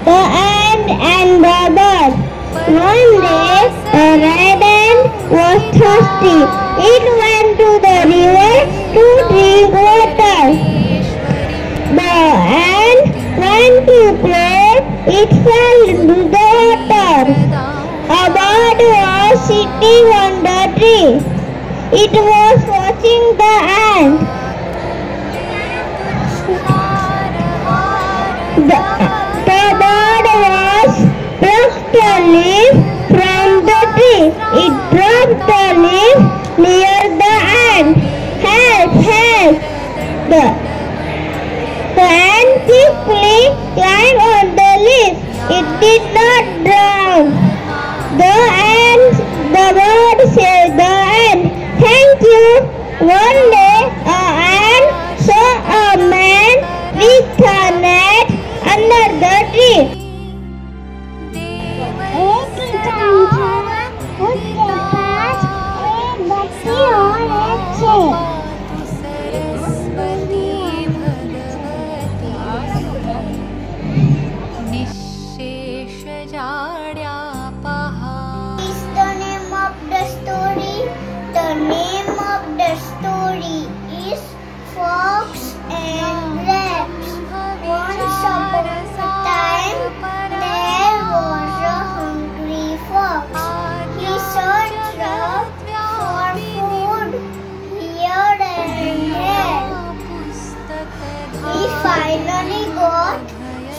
the ant and the bird. One day, a red ant was thirsty. It went to the river to drink water. The ant went to play. It fell into the water. A bird was sitting on the tree. It was watching the ant. The bird was plucked a leaf from the tree. It dropped the leaf near the ant. Help! Help! The ant quickly climbed on the leaf. It did not drown. The bird said the ant, "Thank you." One day, an ant saw a man with a net under the tree. Is the name of the story. The name of the story is Fox and Grapes. Once upon a time, there was a hungry fox. He searched for food here and there. He finally got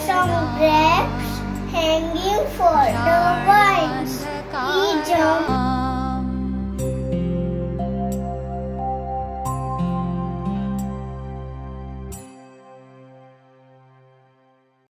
some grapes hanging for the